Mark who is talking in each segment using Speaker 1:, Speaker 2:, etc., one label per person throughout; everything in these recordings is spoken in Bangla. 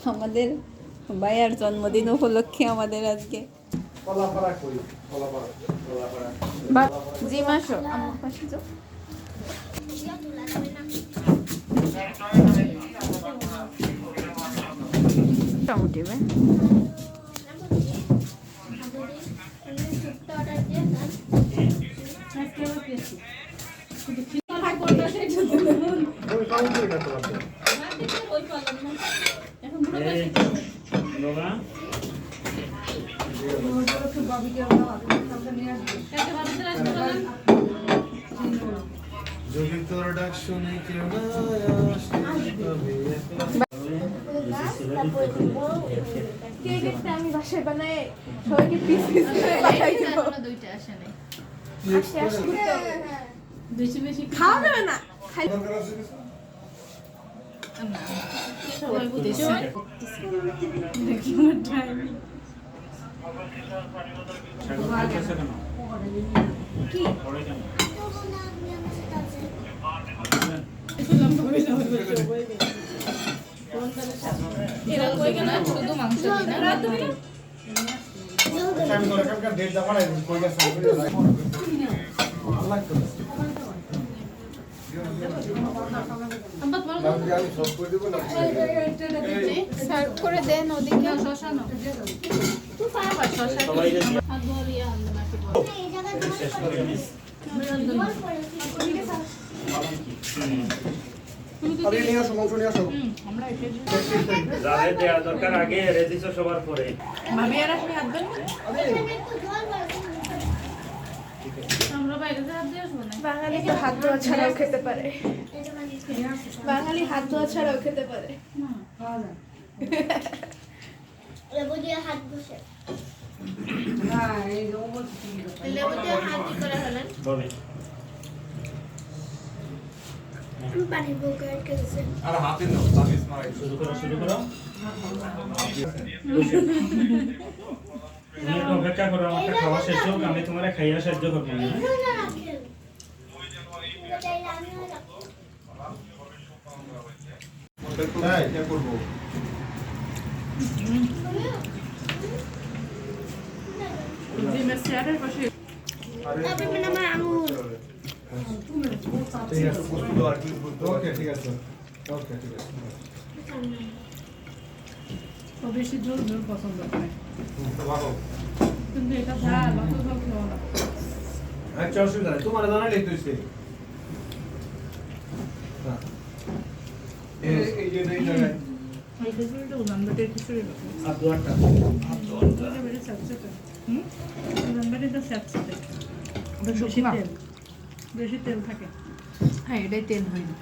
Speaker 1: আমাদের ভাইয়ার জন্মদিন উপলক্ষে আমাদের আজকে জি মাসো আমার পাশে যাও মোটামুটি আমি বাসায় বানাই সবাইকে পিস পিস করে বানাই দেব দুইটা আসে নাই বেশি বেশি খাওয়া যাবে না সবাই বুঝেছে দেখি আমার টাইম কি এরা কই কেন শুধু মাংস দিনা রাত দিনা টাইম করে কালকে ডেট দা পড়াই কই গেছে লাগতো আমরা তোমার আমি সব করে দেব না সার্ভ করে দেন ওদিকে শশা নাও তুই পারবা শশা সবাই রে হাত ধরিয়া আনলে নাকি বল এই জায়গা শেষ করে নিস আরে নিয়ে আসো মাংস নিয়ে আসো আমরা এসে যাবে দেয়া দরকার আগে রেজিস্টার সবার পরে ভাবি আর আপনি হাত দেন আমরা বাইরে হাত দিয়ে আসবো না বাঙালি তো হাত ধোয়া ছাড়াও খেতে পারে বাঙালি হাত ধোয়া ছাড়াও খেতে পারে না খাওয়া যায় লেবু দিয়ে হাত বসে না এই লেবু দিয়ে হাত কি করে হলেন বলে পানি বোকার কেসে আর হাতে নাও সার্ভিস মারাই শুরু করো তুমি তো অপেক্ষা করো আমাকে খাওয়া শেষ হোক আমি তোমারে খাইয়া সাহায্য করব না তাই কি করব জি মেসিয়ারের পাশে আপনি মানে আঙুর ঠিক আছে ওকে ঠিক আছে তো বেশি জোর পছন্দ করে ভালো কিন্তু এটা ঝাল অত ঝাল খাওয়া না আচ্ছা অসুবিধা নেই তোমার জানা লেট হইছে হ্যাঁ এই যে এই জায়গায় এই যে উলানবাটে কিছু আর দুয়ারটা বেশি সাথে উলানবাটে তো সাথে বেশি তেল থাকে হ্যাঁ এটাই তেল হয় না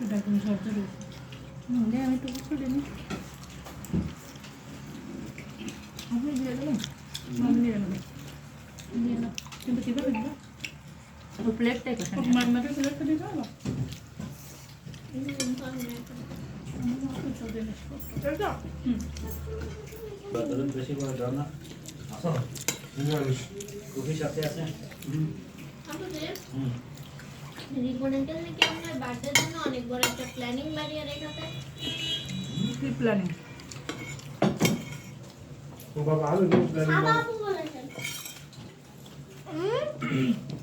Speaker 1: এটা কোনো শব্দ রয়েছে নাহলে আমি তো কিছু দিই আপনি দিয়ে দেবেন নিয়ে নেবেন কিন্তু কীভাবে দেবো ও প্লেটটাই কোথায় মাটির প্লেটটা দিতে হবে হুম
Speaker 2: ধরুন বেশি করে দাও না। আসো কফি সাথে আছে।
Speaker 3: রিপোর্টেন্টাল নাকি আমার বার্থডের জন্য অনেক বড় একটা প্ল্যানিং বানিয়ে রেখেছে।
Speaker 4: কি প্ল্যানিং?
Speaker 5: ও বাবা আলু প্ল্যানিং
Speaker 3: সাদা আপু বলেছেন।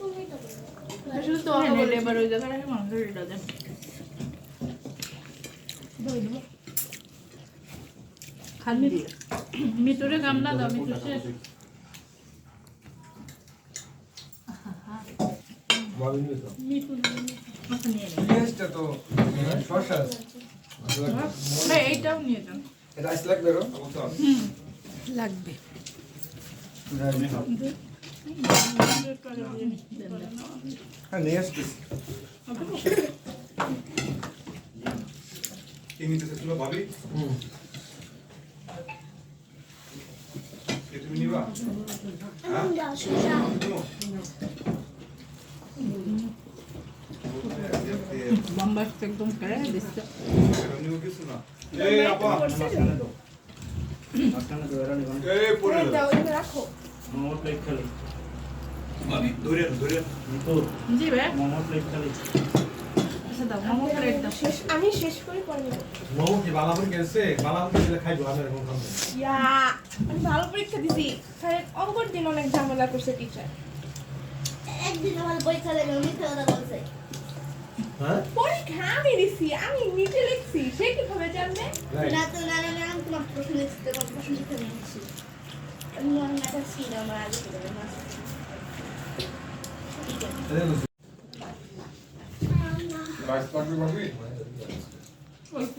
Speaker 3: তুমি তো বলো।
Speaker 4: শুধু তো আমি বলে এবার ওই জায়গাটাকে মাংস রেডা দেন। খালি মিটুরে গামলা দাও, মিটু শেষ।
Speaker 5: মাবিনি তো
Speaker 4: মিটু মাথা নিয়ে নে।
Speaker 6: পেঁয়াজটা তো শসা
Speaker 4: ভাই এইটাও নিয়ে যান।
Speaker 6: এটা আইস লাগবে রো
Speaker 4: লাগবে।
Speaker 6: হ্যাঁ নিয়ে আসতেছি
Speaker 7: কি নিতে ছিল ভাবি? কে তুমি নিবা? হ্যাঁ?
Speaker 3: শসা
Speaker 7: তুমি?
Speaker 4: বাম্বাস একদম করে দিচ্ছে।
Speaker 7: এটা নিও কিছু না। এই আপা,
Speaker 2: মাঝখানে দাও। মাঝখানে দাও, এরা নিবান।
Speaker 7: এই পড়ে দাও।
Speaker 4: রাখো।
Speaker 2: মোমো প্লেট খালি।
Speaker 7: ভাবি ধরে ধরে।
Speaker 2: নিতু
Speaker 4: জি ভাই।
Speaker 2: মোমো প্লেট খালি।
Speaker 4: আচ্ছা দাও, মোমো প্লেট দাও।
Speaker 8: আমি শেষ করে পরে নেব।
Speaker 5: মামু কি বালাপুর গেছে বালাপুর গেলে খাইবো আমি এরকম খাবো
Speaker 8: ইয়া আমি ভালো পরীক্ষা দিছি। স্যার অঙ্কর দিন অনেক ঝামেলা করছে টিচার।
Speaker 3: একদিন আমার বই চলে গেল মিথ্যা কথা বলছে।
Speaker 5: হ্যাঁ
Speaker 8: পরীক্ষা আমি দিছি, আমি নিজে লিখছি, সে কিভাবে জানবে?
Speaker 3: না তো না না না তোমার প্রশ্ন লিখতে তোমার প্রশ্ন লিখতে নিয়েছি। আমি অনেক একটা ছিল আমার আগে থেকে না।
Speaker 7: রাইস পারবে ভাবি?
Speaker 4: অল্প।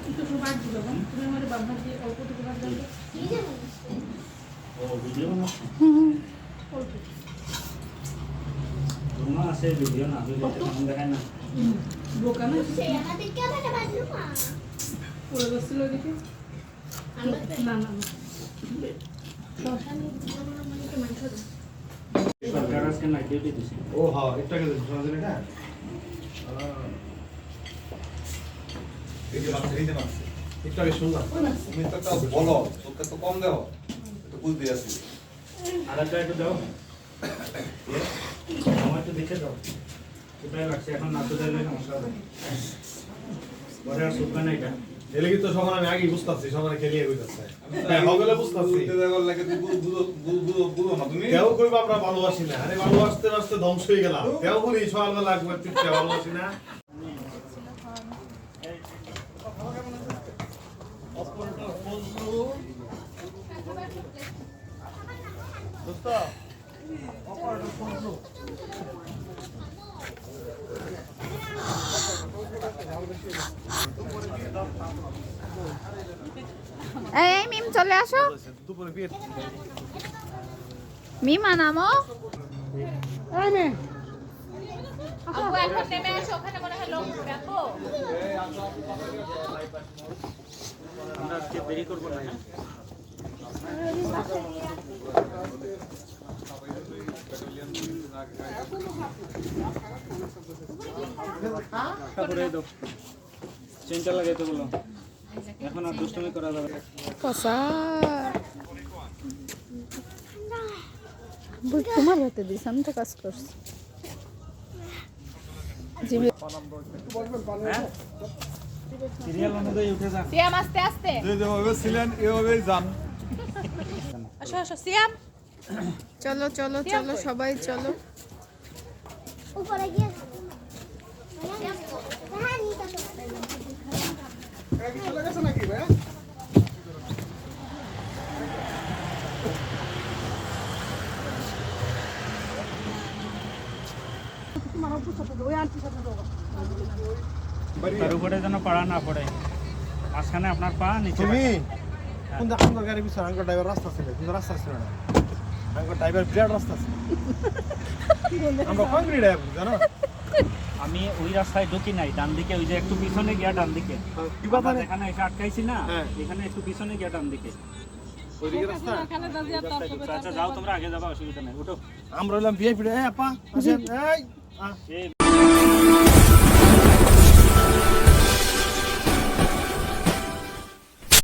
Speaker 4: একটু ভাত দিল না, তুমি আমার বাবা দিয়ে অল্প একটু ভাত দাও।
Speaker 3: নিজে বলছি।
Speaker 2: ও ভিডিও বানাচ্ছে।
Speaker 4: অল্প।
Speaker 2: তোমার আছে ভিডিও না, ভিডিও কেমন দেখায় না।
Speaker 4: বোকা না?
Speaker 3: সেই আমাদের ক্যামেরা বাজলো না।
Speaker 4: পড়ে গেছিল দেখি।
Speaker 3: আমরা
Speaker 4: না না না।
Speaker 3: শসা নিয়ে আমার মানে মাংস দাও।
Speaker 2: সরকার আজকে নাইট ডিউটি দিছে।
Speaker 5: ও হ্যাঁ এটা কে শোনা দিলে না
Speaker 7: এই যে মাছ এই যে মাছ।
Speaker 5: একটু আগে শুনলাম
Speaker 7: তুমি তো তাও বলো, তোকে তো কম দাও। তো বুঝতে আছি।
Speaker 2: আরেকটা একটু দাও। আমার একটু দেখে দাও। কোথায় লাগছে এখন না তো দিলে সমস্যা হবে। পরে আর শুকবে না এটা।
Speaker 5: এলে কিন্তু সবার আমি আগেই বুঝতাছি সবার খেলিয়ে কইতাছে হ্যাঁ হগলে বুঝতাছি
Speaker 7: বুঝতে দেওয়ার লাগে তুই বুঝো না তুমি?
Speaker 5: কেউ কইবা আমরা ভালোবাসি না আরে ভালোবাসতে বাসতে ধ্বংস হয়ে গেলাম কেউ বলি সকালবেলা একবার তুই ভালোবাসি না
Speaker 1: এই মিম চলে আসো।
Speaker 5: দুপুরে বিয়ে
Speaker 1: মিমা নামো।
Speaker 4: আপু এখন নেমে আসো, ওখানে মনে হয় লোক দেখো।
Speaker 2: আমরা আজকে দেরি করবো না। হ্যাঁ? তারপরে দাও। চেনটা লাগাইতে বলো। এখন আর দুষ্টুমি করা যাবে না।
Speaker 1: কসা তোমার হাতে দিস, আমি তো কাজ করছি।
Speaker 2: সিরিয়াল অনুযায়ী উঠে যান।
Speaker 4: সিয়াম আস্তে আস্তে।
Speaker 7: যেভাবে ছিলেন এভাবেই যান।
Speaker 4: আসো আসো সিয়াম।
Speaker 1: চলো চলো চলো সবাই চলো।
Speaker 3: উপরে গিয়ে হ্যাঁ নিতে
Speaker 6: চলে গেছে নাকি ভাই?
Speaker 2: তার উপরে যেন পাড়া না পড়ে। মাঝখানে আপনার পা নিচে
Speaker 5: তুমি
Speaker 2: রাখা।
Speaker 5: কোন আমার গাড়ি পিছনে আঙ্কর ড্রাইভার রাস্তা ছিল কিন্তু রাস্তা ছিল না আঙ্কর ড্রাইভার বিরাট রাস্তা ছিল আমরা কংক্রিট ড্রাইভার জানো
Speaker 2: আমি ওই রাস্তায় ঢুকি নাই, ডান দিকে ওই যে একটু পিছনে গিয়া ডান দিকে।
Speaker 5: কি কথা
Speaker 2: আমরা যেখানে এসে আটকাইছি না,
Speaker 5: হ্যাঁ।
Speaker 2: এখানে একটু পিছনে গিয়া ডান দিকে।
Speaker 5: ওইদিকে রাস্তা
Speaker 2: আচ্ছা যাও তোমরা আগে যাবা অসুবিধা নাই উঠো
Speaker 5: আমরা হলাম ভিআইপি। এই আপা আসেন। এই
Speaker 2: এই